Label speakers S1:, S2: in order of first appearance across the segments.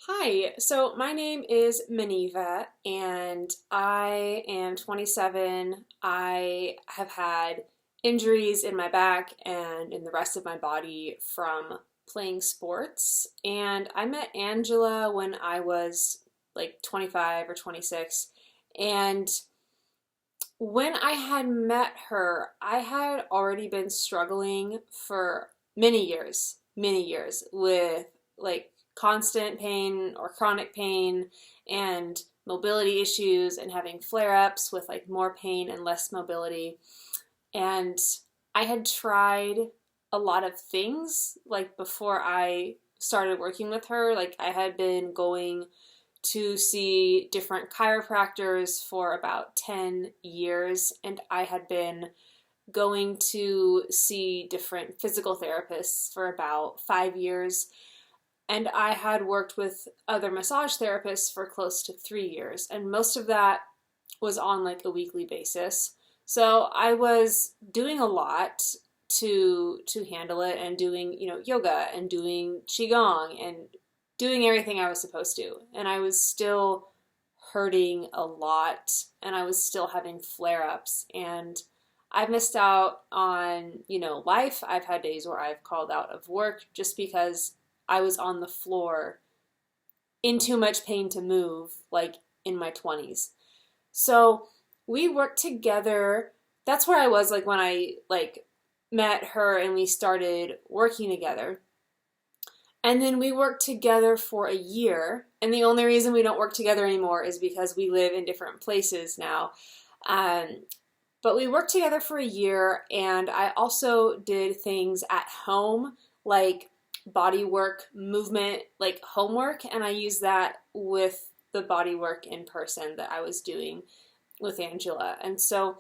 S1: Hi, so my name is Maneva and I am 27. I have had injuries in my back and in the rest of my body from playing sports. And I met Angela when I was like 25 or 26. And when I had met her, I had already been struggling for many years with like constant pain or chronic pain and mobility issues and having flare ups with like more pain and less mobility. And I had tried a lot of things like before I started working with her. Like I had been going to see different chiropractors for about 10 years, and I had been going to see different physical therapists for about 5 years. And I had worked with other massage therapists for close to 3 years, and most of that was on like a weekly basis. So I was doing a lot to handle it and doing, yoga and doing qigong and doing everything I was supposed to. And I was still hurting a lot and I was still having flare-ups and I've missed out on, life. I've had days where I've called out of work just because I was on the floor in too much pain to move, like in my 20s. So we worked together. That's where I was like when I met her and we started working together. And then we worked together for a year. And the only reason we don't work together anymore is because we live in different places now. But we worked together for a year, and I also did things at home, like body work, movement, like homework, and I used that with the body work in person that I was doing with Angela. And so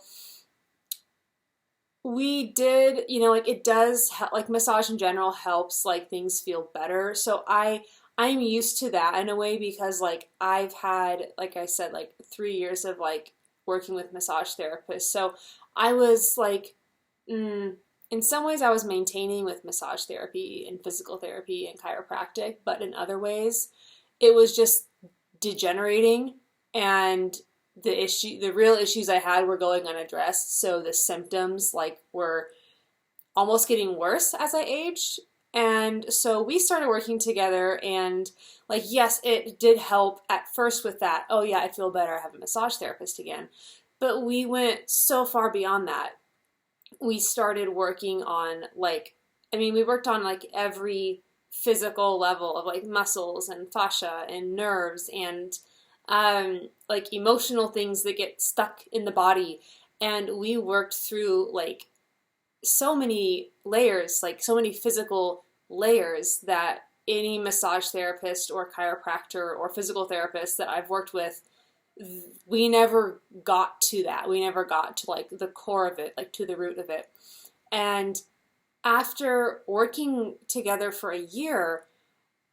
S1: we did, it does like massage in general helps like things feel better. So I'm used to that in a way because like I've had, like I said, like 3 years of like working with massage therapists. So I was like, in some ways I was maintaining with massage therapy and physical therapy and chiropractic, but in other ways it was just degenerating, and the real issues I had were going unaddressed. So the symptoms like were almost getting worse as I aged. And so we started working together, and like, yes, it did help at first with that. Oh yeah, I feel better. I have a massage therapist again. But we went so far beyond that. We started working on we worked on like every physical level of like muscles and fascia and nerves and like emotional things that get stuck in the body. And we worked through like so many layers, like so many physical layers that any massage therapist or chiropractor or physical therapist that I've worked with, we never got to that. We never got to like the core of it, like to the root of it. And after working together for a year,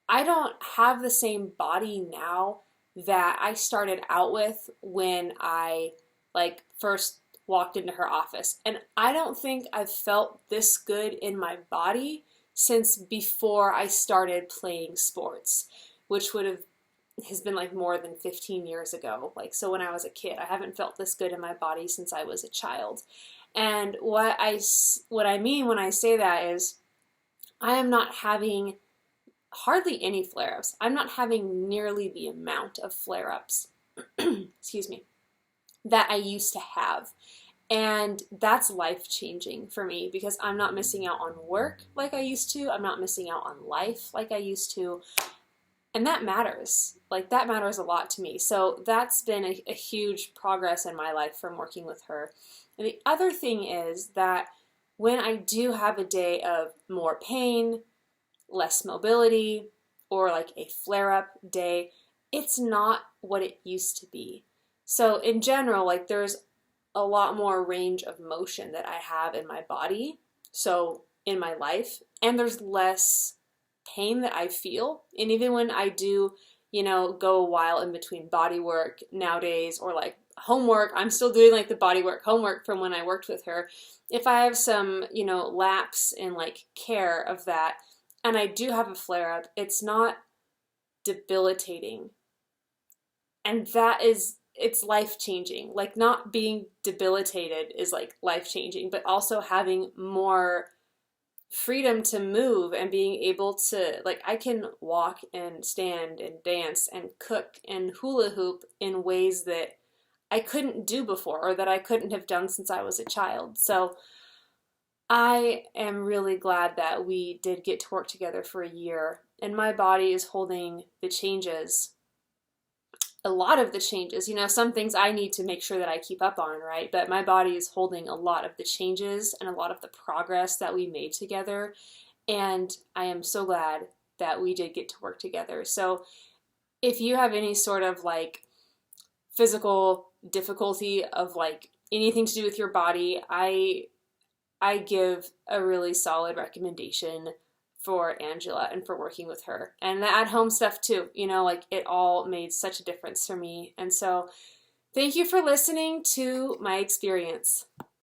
S1: I don't have the same body now that I started out with when I like first walked into her office. And I don't think I've felt this good in my body since before I started playing sports, which has been like more than 15 years ago. Like, so when I was a kid, I haven't felt this good in my body since I was a child. And what I mean when I say that is I am not having hardly any flare-ups. I'm not having nearly the amount of flare-ups, excuse me, that I used to have. And that's life-changing for me because I'm not missing out on work like I used to. I'm not missing out on life like I used to. And that matters. Like, that matters a lot to me. So that's been a huge progress in my life from working with her. And the other thing is that when I do have a day of more pain, less mobility, or like a flare-up day, it's not what it used to be. So in general, like there's a lot more range of motion that I have in my body, so in my life, and there's less pain that I feel. And even when I do, go a while in between body work nowadays or like homework, I'm still doing like the body work homework from when I worked with her. If I have some, lapse in like care of that, and I do have a flare up, it's not debilitating. And it's life-changing. Like, not being debilitated is like life-changing, but also having more freedom to move and being able to, like, I can walk and stand and dance and cook and hula hoop in ways that I couldn't do before, or that I couldn't have done since I was a child. So I am really glad that we did get to work together for a year, and my body is holding the changes, a lot of the changes. You know, some things I need to make sure that I keep up on, right? But my body is holding a lot of the changes and a lot of the progress that we made together. And I am so glad that we did get to work together. So if you have any sort of like physical difficulty of like anything to do with your body, I give a really solid recommendation for Angela and for working with her. And the at-home stuff too, you know, like it all made such a difference for me. And so thank you for listening to my experience.